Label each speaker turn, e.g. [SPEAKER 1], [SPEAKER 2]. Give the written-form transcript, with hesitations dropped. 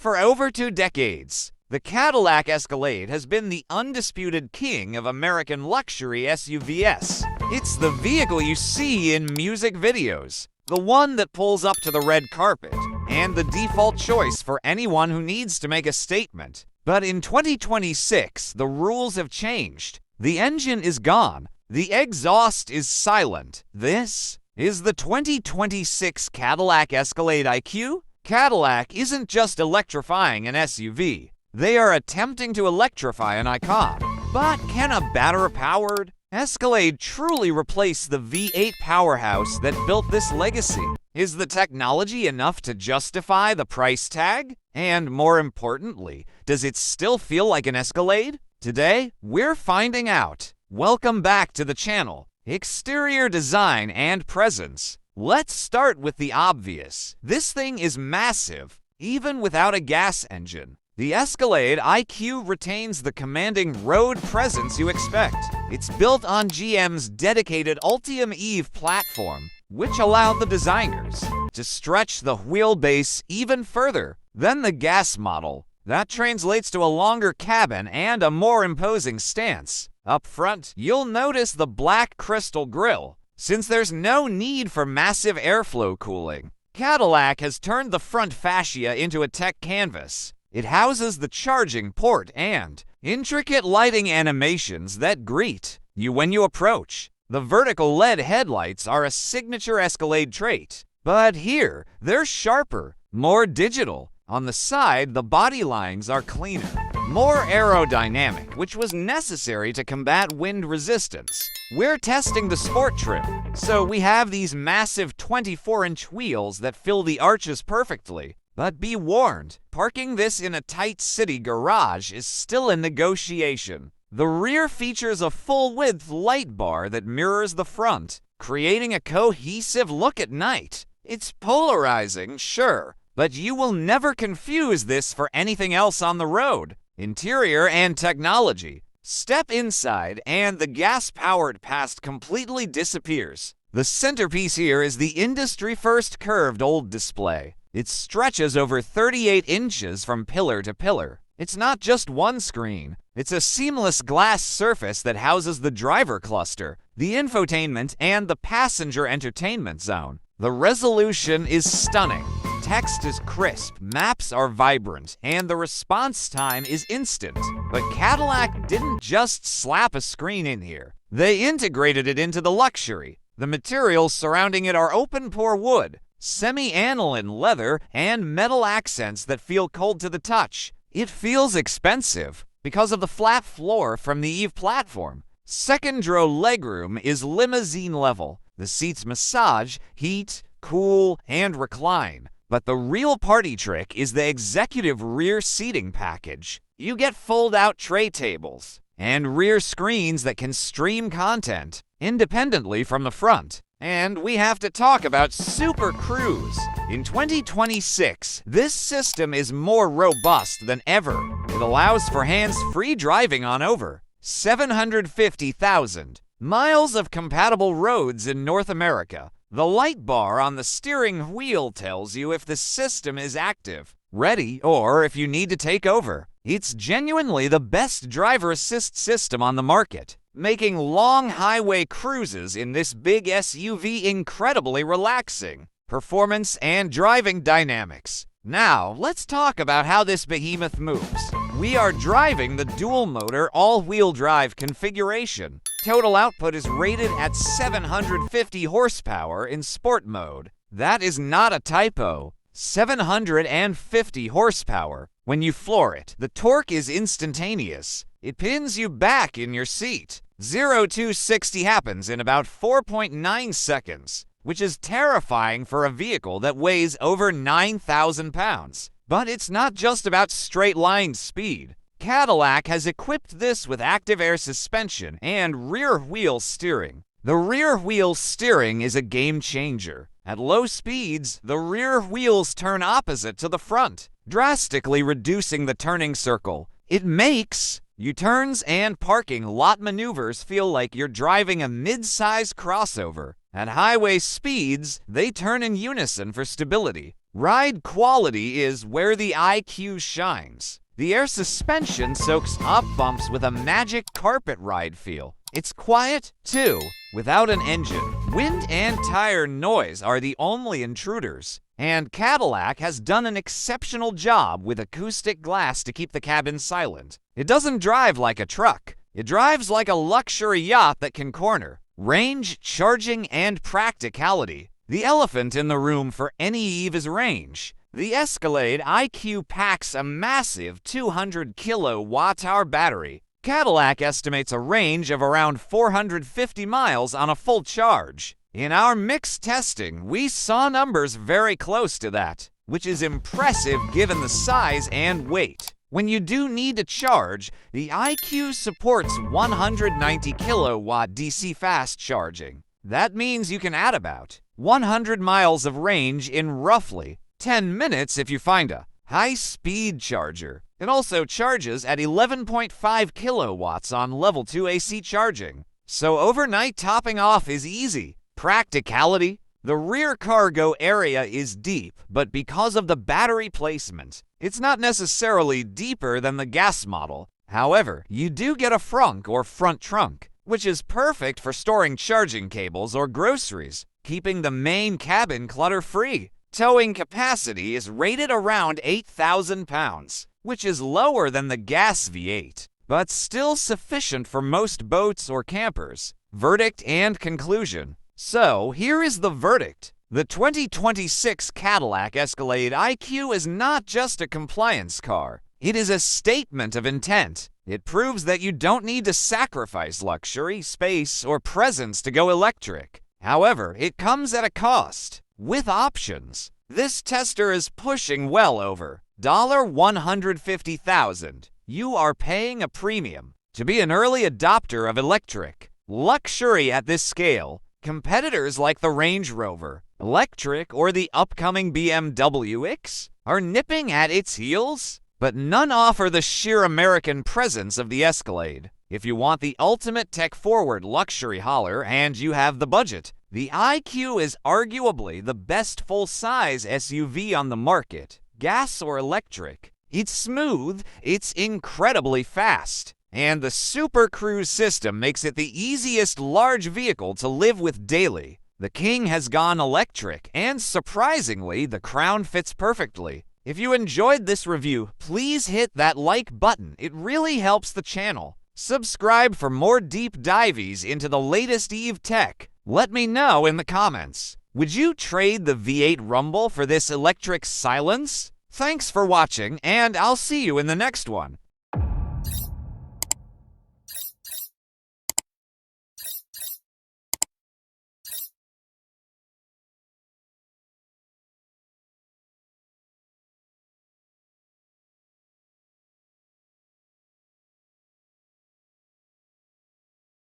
[SPEAKER 1] For over 2 decades, the Cadillac Escalade has been the undisputed king of American luxury SUVs. It's the vehicle you see in music videos, the one that pulls up to the red carpet, and the default choice for anyone who needs to make a statement. But in 2026, the rules have changed. The engine is gone. The exhaust is silent. This is the 2026 Cadillac Escalade IQ. Cadillac isn't just electrifying an SUV. They are attempting to electrify an icon. But can a battery-powered Escalade truly replace the V8 powerhouse that built this legacy? Is the technology enough to justify the price tag? And more importantly, does it still feel like an Escalade? Today, we're finding out. Welcome back to the channel. Exterior design and presence. Let's start with the obvious. This thing is massive, even without a gas engine. The Escalade IQ retains the commanding road presence you expect. It's built on GM's dedicated Ultium EVE platform, which allowed the designers to stretch the wheelbase even further than the gas model. That translates to a longer cabin and a more imposing stance. Up front, you'll notice the black crystal grille. Since there's no need for massive airflow cooling, Cadillac has turned the front fascia into a tech canvas. It houses the charging port and intricate lighting animations that greet you when you approach. The vertical LED headlights are a signature Escalade trait, but here, they're sharper, more digital. On the side, the body lines are cleaner, more aerodynamic, which was necessary to combat wind resistance. We're testing the sport trim, so we have these massive 24-inch wheels that fill the arches perfectly. But be warned, parking this in a tight city garage is still a negotiation. The rear features a full-width light bar that mirrors the front, creating a cohesive look at night. It's polarizing, sure, but you will never confuse this for anything else on the road. Interior and technology. Step inside and the gas-powered past completely disappears. The centerpiece here is the industry-first curved OLED display. It stretches over 38 inches from pillar to pillar. It's not just one screen. It's a seamless glass surface that houses the driver cluster, the infotainment, and the passenger entertainment zone. The resolution is stunning. Text is crisp, maps are vibrant, and the response time is instant. But Cadillac didn't just slap a screen in here. They integrated it into the luxury. The materials surrounding it are open-pore wood, semi-aniline leather, and metal accents that feel cold to the touch. It feels expensive because of the flat floor from the EVE platform. Second-row legroom is limousine level. The seats massage, heat, cool, and recline. But the real party trick is the executive rear seating package. You get fold-out tray tables and rear screens that can stream content independently from the front. And we have to talk about Super Cruise. In 2026, this system is more robust than ever. It allows for hands-free driving on over 750,000 miles of compatible roads in North America. The light bar on the steering wheel tells you if the system is active, ready, or if you need to take over. It's genuinely the best driver assist system on the market, making long highway cruises in this big SUV incredibly relaxing. Performance and driving dynamics. Now, let's talk about how this behemoth moves. We are driving the dual-motor all-wheel drive configuration. Total output is rated at 750 horsepower in sport mode. That is not a typo. 750 horsepower. When you floor it, the torque is instantaneous. It pins you back in your seat. 0 to 60 happens in about 4.9 seconds, which is terrifying for a vehicle that weighs over 9,000 pounds. But it's not just about straight-line speed. Cadillac has equipped this with active air suspension and rear-wheel steering. The rear-wheel steering is a game-changer. At low speeds, the rear wheels turn opposite to the front, drastically reducing the turning circle. It makes U-turns and parking lot maneuvers feel like you're driving a mid-size crossover. At highway speeds, they turn in unison for stability. Ride quality is where the IQ shines. The air suspension soaks up bumps with a magic carpet ride feel. It's quiet, too, without an engine. Wind and tire noise are the only intruders. And Cadillac has done an exceptional job with acoustic glass to keep the cabin silent. It doesn't drive like a truck. It drives like a luxury yacht that can corner. Range, charging, and practicality. The elephant in the room for any EV is range. The Escalade IQ packs a massive 200 kilowatt-hour battery. Cadillac estimates a range of around 450 miles on a full charge. In our mixed testing, we saw numbers very close to that, which is impressive given the size and weight. When you do need to charge, the IQ supports 190 kilowatt DC fast charging. That means you can add about 100 miles of range in roughly 10 minutes if you find a high-speed charger. It also charges at 11.5 kilowatts on level 2 AC charging, so overnight topping off is easy. Practicality. The rear cargo area is deep, but because of the battery placement, it's not necessarily deeper than the gas model. However, you do get a frunk or front trunk, which is perfect for storing charging cables or groceries, keeping the main cabin clutter-free. Towing capacity is rated around 8,000 pounds, which is lower than the gas V8, but still sufficient for most boats or campers. Verdict and conclusion. So, here is the verdict. The 2026 Cadillac Escalade IQ is not just a compliance car. It is a statement of intent. It proves that you don't need to sacrifice luxury, space, or presence to go electric. However, it comes at a cost. With options, this tester is pushing well over $150,000. You are paying a premium to be an early adopter of electric. Luxury at this scale. Competitors like the Range Rover, electric, or the upcoming BMW X are nipping at its heels, but none offer the sheer American presence of the Escalade. If you want the ultimate tech-forward luxury hauler and you have the budget, the IQ is arguably the best full-size SUV on the market, gas or electric. It's smooth, it's incredibly fast, and the Super Cruise system makes it the easiest large vehicle to live with daily. The King has gone electric, and surprisingly, the crown fits perfectly. If you enjoyed this review, please hit that like button. It really helps the channel. Subscribe for more deep dives into the latest EV tech. Let me know in the comments. Would you trade the V8 Rumble for this electric silence? Thanks for watching, and I'll see you in the next one.